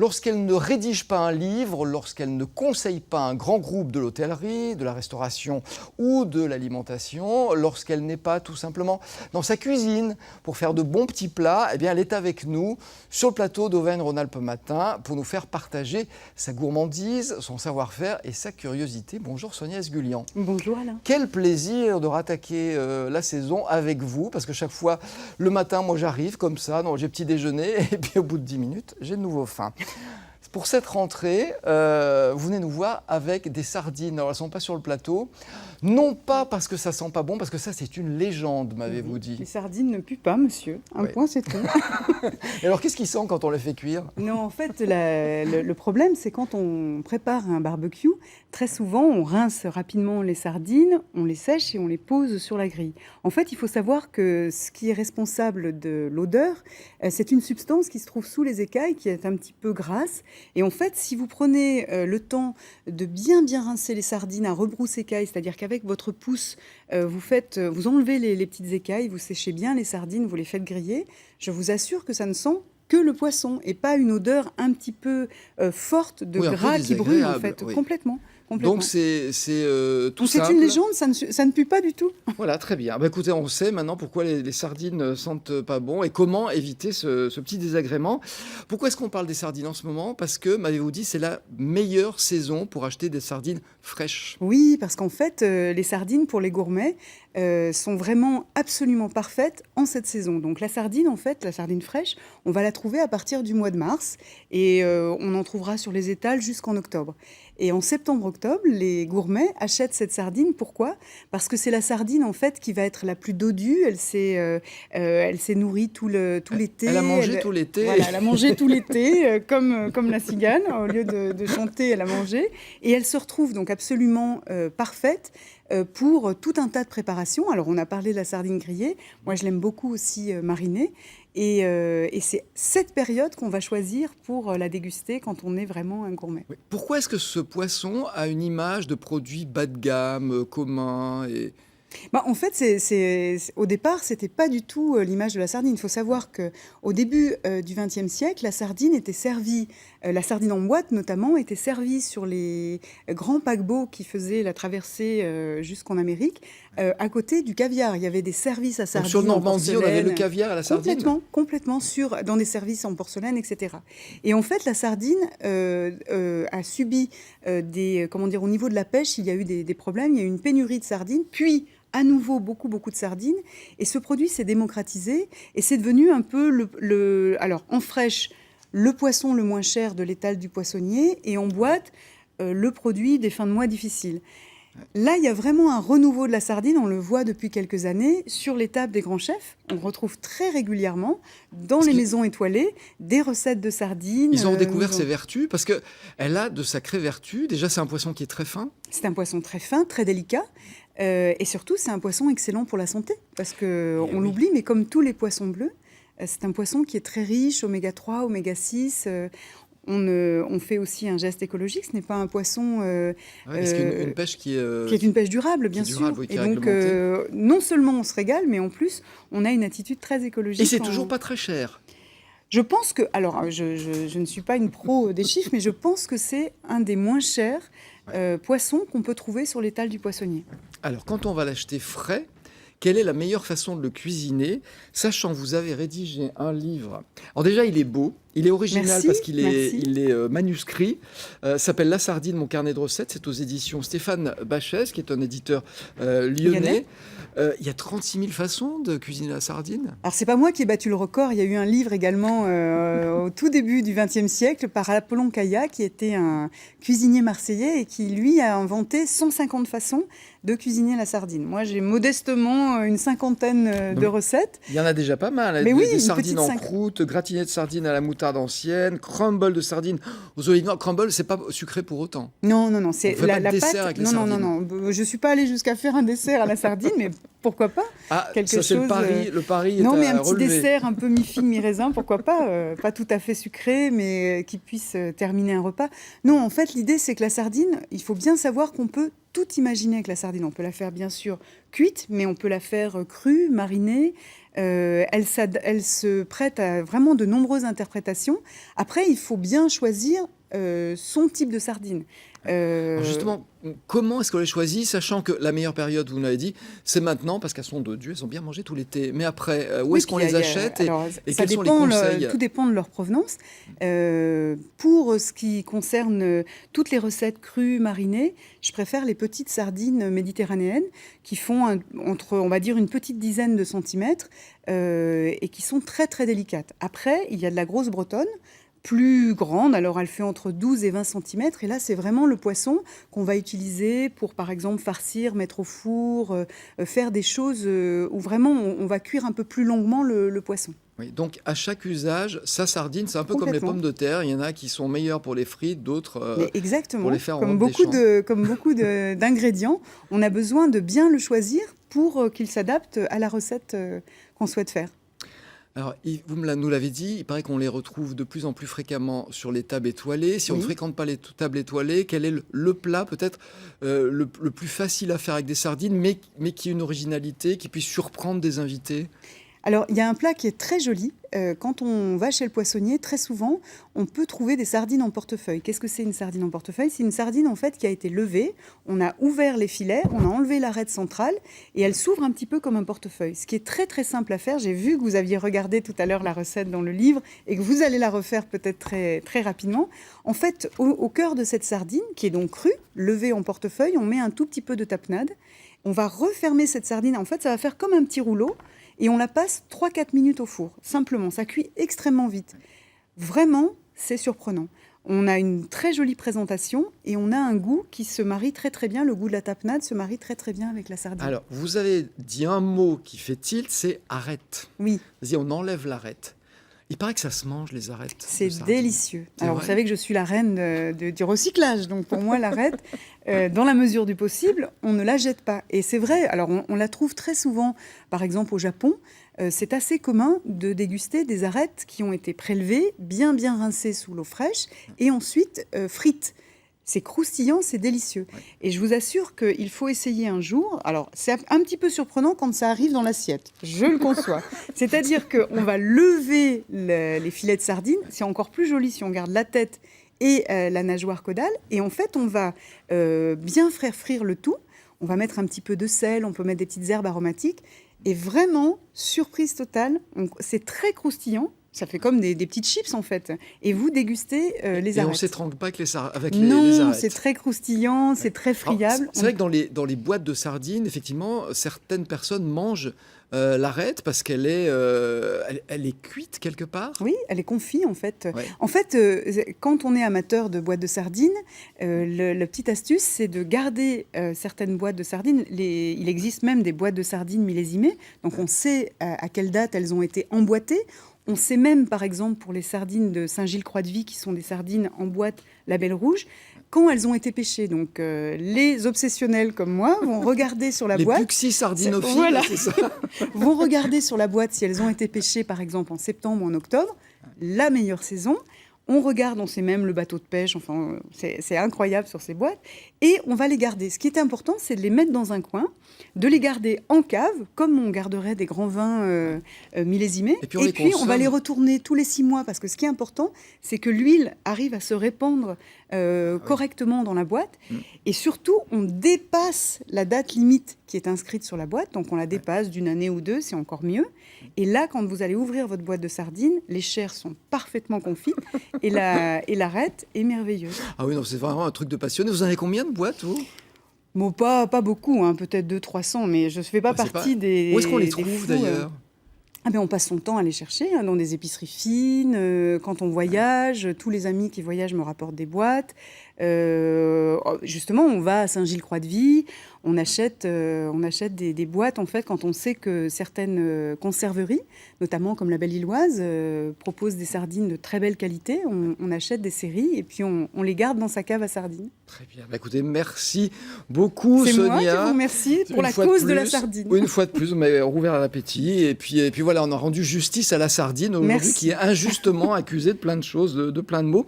Lorsqu'elle ne rédige pas un livre, lorsqu'elle ne conseille pas un grand groupe de l'hôtellerie, de la restauration ou de l'alimentation, lorsqu'elle n'est pas tout simplement dans sa cuisine pour faire de bons petits plats, eh bien elle est avec nous sur le plateau d'Auvergne-Rhône-Alpes Matin pour nous faire partager sa gourmandise, son savoir-faire et sa curiosité. Bonjour Sonia Esgulian. Bonjour Alain. Quel plaisir de rattaquer la saison avec vous, parce que chaque fois, le matin, moi j'arrive comme ça, j'ai petit déjeuner, et puis au bout de 10 minutes, j'ai de nouveau faim. Pour cette rentrée, vous venez nous voir avec des sardines. Alors, elles ne sont pas sur le plateau, non pas parce que ça sent pas bon, parce que ça, c'est une légende, m'avez-vous dit. Les sardines ne puent pas, monsieur. Un point, c'est tout. Et alors, qu'est-ce qui sent quand on les fait cuire? Non, en fait, le problème, c'est quand on prépare un barbecue, très souvent, on rince rapidement les sardines, on les sèche et on les pose sur la grille. En fait, il faut savoir que ce qui est responsable de l'odeur, c'est une substance qui se trouve sous les écailles, qui est un petit peu grasse. Et en fait, si vous prenez le temps de bien rincer les sardines à rebrousse-écailles, c'est-à-dire qu'avec votre pouce, vous enlevez les petites écailles, vous séchez bien les sardines, vous les faites griller, je vous assure que ça ne sent que le poisson et pas une odeur un petit peu forte de gras qui brûle, en fait, oui. Complètement. Donc c'est tout simple. C'est une légende, ça ne pue pas du tout. Voilà, très bien. Écoutez, on sait maintenant pourquoi les sardines ne sentent pas bon et comment éviter ce petit désagrément. Pourquoi est-ce qu'on parle des sardines en ce moment? Parce que, m'avez-vous dit, c'est la meilleure saison pour acheter des sardines fraîches. Oui, parce qu'en fait, les sardines, pour les gourmets, sont vraiment absolument parfaites en cette saison. Donc la sardine, en fait, la sardine fraîche, on va la trouver à partir du mois de mars et on en trouvera sur les étals jusqu'en octobre. Et en septembre-octobre, les gourmets achètent cette sardine. Pourquoi? Parce que c'est la sardine, en fait, qui va être la plus dodue. Elle s'est nourrie tout l'été. Elle a mangé tout l'été. Voilà, elle a mangé tout l'été, comme la cigale. Au lieu de chanter, elle a mangé. Et elle se retrouve donc absolument parfaite pour tout un tas de préparations. Alors, on a parlé de la sardine grillée. Moi, je l'aime beaucoup aussi marinée. Et c'est cette période qu'on va choisir pour la déguster quand on est vraiment un gourmet. Oui. Pourquoi est-ce que ce poisson a une image de produit bas de gamme, commun et... En fait, au départ, c'était pas du tout l'image de la sardine. Il faut savoir qu'au début du XXe siècle, la sardine était servie, la sardine en boîte notamment, était servie sur les grands paquebots qui faisaient la traversée jusqu'en Amérique, à côté du caviar. Il y avait des services à sardines. Donc sur Normandie, on avait le caviar à la sardine. Complètement dans des services en porcelaine, etc. Et en fait, la sardine a subi au niveau de la pêche, il y a eu des problèmes. Il y a eu une pénurie de sardines, puis à nouveau beaucoup de sardines, et ce produit s'est démocratisé et c'est devenu un peu alors en fraîche, le poisson le moins cher de l'étal du poissonnier, et en boîte, le produit des fins de mois difficiles. Là, il y a vraiment un renouveau de la sardine, on le voit depuis quelques années, sur les tables des grands chefs. On retrouve très régulièrement, dans les maisons étoilées, des recettes de sardines. Ils ont découvert ses vertus, parce qu'elle a de sacrées vertus. Déjà, c'est un poisson qui est très fin. C'est un poisson très fin, très délicat. Et surtout, c'est un poisson excellent pour la santé, parce qu'on l'oublie, mais comme tous les poissons bleus, c'est un poisson qui est très riche, oméga 3, oméga 6. On fait aussi un geste écologique. Ce n'est pas un poisson... parce qu'une pêche qui est une pêche durable, bien sûr. Oui, et donc, non seulement on se régale, mais en plus, on a une attitude très écologique. Et c'est toujours pas très cher. Je pense que... Alors, je ne suis pas une pro des chiffres, mais je pense que c'est un des moins chers poissons qu'on peut trouver sur l'étal du poissonnier. Alors, quand on va l'acheter frais, quelle est la meilleure façon de le cuisiner? Sachant que vous avez rédigé un livre. Alors déjà, il est beau, il est original parce qu'il est manuscrit. S'appelle La Sardine, mon carnet de recettes. C'est aux éditions Stéphane Bachès, qui est un éditeur lyonnais. Il y a 36 000 façons de cuisiner la sardine. Alors, c'est pas moi qui ai battu le record. Il y a eu un livre également au tout début du XXe siècle par Apollon Caillat, qui était un cuisinier marseillais et qui, lui, a inventé 150 façons de cuisiner la sardine. Moi, j'ai modestement une cinquantaine de recettes. Il y en a déjà pas mal. Mais oui, des sardines en croûte, gratinées de sardines à la moutarde ancienne, crumble de sardines aux olives noires. Crumble, c'est pas sucré pour autant. Non, c'est la pâte. Avec les sardines. Non. Je suis pas allée jusqu'à faire un dessert à la sardine, mais pourquoi pas? C'est le pari. Non, mais un petit dessert un peu mi-figue, mi-raisin, pourquoi pas? Pas tout à fait sucré, mais qui puisse terminer un repas. Non, en fait, l'idée, c'est que la sardine, il faut bien savoir qu'on peut tout imaginer avec la sardine. On peut la faire bien sûr cuite, mais on peut la faire crue, marinée. Elle se prête à vraiment de nombreuses interprétations. Après, il faut bien choisir son type de sardine. Alors justement, comment est-ce qu'on les choisit, sachant que la meilleure période, vous l'avez dit, c'est maintenant, parce qu'elles sont dodus, elles ont bien mangé tout l'été. Mais après, où Oui, est-ce qu'on puis les achète et ça quels sont les dépend, conseils? tout dépend de leur provenance. Pour ce qui concerne toutes les recettes crues, marinées, je préfère les petites sardines méditerranéennes qui font entre, on va dire, une petite dizaine de centimètres et qui sont très très délicates. Après, il y a de la grosse bretonne, plus grande, alors elle fait entre 12 et 20 centimètres, et là c'est vraiment le poisson qu'on va utiliser pour par exemple farcir, mettre au four, faire des choses où vraiment on va cuire un peu plus longuement le poisson. Oui, donc à chaque usage, sa sardine, c'est un peu comme les pommes de terre. Il y en a qui sont meilleures pour les frites, d'autres Mais exactement, pour les faire en comme robe des champs. comme beaucoup d'ingrédients, on a besoin de bien le choisir pour qu'il s'adapte à la recette qu'on souhaite faire. Alors, vous nous l'avez dit, il paraît qu'on les retrouve de plus en plus fréquemment sur les tables étoilées. Si on ne Oui. fréquente pas les tables étoilées, quel est le plat peut-être le plus facile à faire avec des sardines, mais qui a une originalité, qui puisse surprendre des invités? Alors, il y a un plat qui est très joli. Quand on va chez le poissonnier, très souvent, on peut trouver des sardines en portefeuille. Qu'est-ce que c'est une sardine en portefeuille? C'est une sardine en fait qui a été levée. On a ouvert les filets, on a enlevé l'arête centrale et elle s'ouvre un petit peu comme un portefeuille. Ce qui est très très simple à faire. J'ai vu que vous aviez regardé tout à l'heure la recette dans le livre et que vous allez la refaire peut-être très très rapidement. En fait, au cœur de cette sardine, qui est donc crue, levée en portefeuille, on met un tout petit peu de tapenade. On va refermer cette sardine. En fait, ça va faire comme un petit rouleau. Et on la passe 3-4 minutes au four, simplement. Ça cuit extrêmement vite. Vraiment, c'est surprenant. On a une très jolie présentation et on a un goût qui se marie très très bien. Le goût de la tapenade se marie très très bien avec la sardine. Alors, vous avez dit un mot qui fait tilt, c'est arête. Oui. Vas-y, on enlève l'arête. Il paraît que ça se mange, les arêtes. C'est de sardines. délicieux. C'est Alors, vrai vous savez que je suis la reine du recyclage. Donc, pour moi, l'arête, dans la mesure du possible, on ne la jette pas. Et c'est vrai, alors on la trouve très souvent, par exemple au Japon. C'est assez commun de déguster des arêtes qui ont été prélevées, bien bien rincées sous l'eau fraîche, et ensuite frites. C'est croustillant, c'est délicieux. Ouais. Et je vous assure qu'il faut essayer un jour. Alors, c'est un petit peu surprenant quand ça arrive dans l'assiette. Je le conçois. C'est-à-dire qu'on va lever les filets de sardines. C'est encore plus joli si on garde la tête et la nageoire caudale. Et en fait, on va bien faire frire le tout. On va mettre un petit peu de sel, on peut mettre des petites herbes aromatiques. Et vraiment, surprise totale, c'est très croustillant. Ça fait comme des petites chips en fait. Et vous dégustez les Et arêtes. on ne s'étrangle pas avec les arêtes. Non, c'est très croustillant, c'est très Alors, friable. c'est vrai que dans les boîtes de sardines, effectivement, certaines personnes mangent l'arête parce qu'elle est, elle est cuite quelque part. Oui, elle est confite en fait. Ouais. En fait, quand on est amateur de boîtes de sardines, la petite astuce, c'est de garder certaines boîtes de sardines. Il existe même des boîtes de sardines millésimées, donc on sait à quelle date elles ont été emboîtées. On sait même, par exemple, pour les sardines de Saint-Gilles-Croix-de-Vie, qui sont des sardines en boîte label rouge, quand elles ont été pêchées. Donc, les obsessionnels comme moi vont regarder sur la Les boîte. Puxi sardinophiles, Voilà. c'est ça. Vont regarder sur la boîte si elles ont été pêchées, par exemple, en septembre ou en octobre, la meilleure saison. On regarde, on sait même le bateau de pêche, enfin, c'est incroyable sur ces boîtes. Et on va les garder. Ce qui est important, c'est de les mettre dans un coin, de les garder en cave, comme on garderait des grands vins millésimés. Et puis on les on va consomme. les retourner tous les 6 mois, parce que ce qui est important, c'est que l'huile arrive à se répandre correctement dans la boîte. Et surtout, on dépasse la date limite qui est inscrite sur la boîte. Donc, on la dépasse d'une année ou deux, c'est encore mieux. Et là, quand vous allez ouvrir votre boîte de sardines, les chairs sont parfaitement confites et l'arête est merveilleuse. Ah oui, non, c'est vraiment un truc de passionné. Vous en avez combien de boîtes, vous? Bon, pas beaucoup, hein, peut-être 200-300, mais je ne fais pas Ouais, c'est partie des. Où est-ce qu'on les des trouve fous, d'ailleurs? Ah ben, on passe son temps à les chercher dans des épiceries fines, quand on voyage. Tous les amis qui voyagent me rapportent des boîtes. Justement, on va à Saint-Gilles-Croix-de-Vie, on achète des boîtes en fait quand on sait que certaines conserveries, notamment comme la Belle-Îloise, proposent des sardines de très belle qualité. On achète des séries et puis on les garde dans sa cave à sardines. Très bien. Bah, écoutez, merci beaucoup, C'est Sonia. moi qui vous remercie pour Une la fois de cause de la plus. sardine. Oui, une fois de plus, vous m'avez rouvert l'appétit. Et puis voilà, on a rendu justice à la sardine aujourd'hui, Merci. qui est injustement accusée de plein de choses, de plein de mots.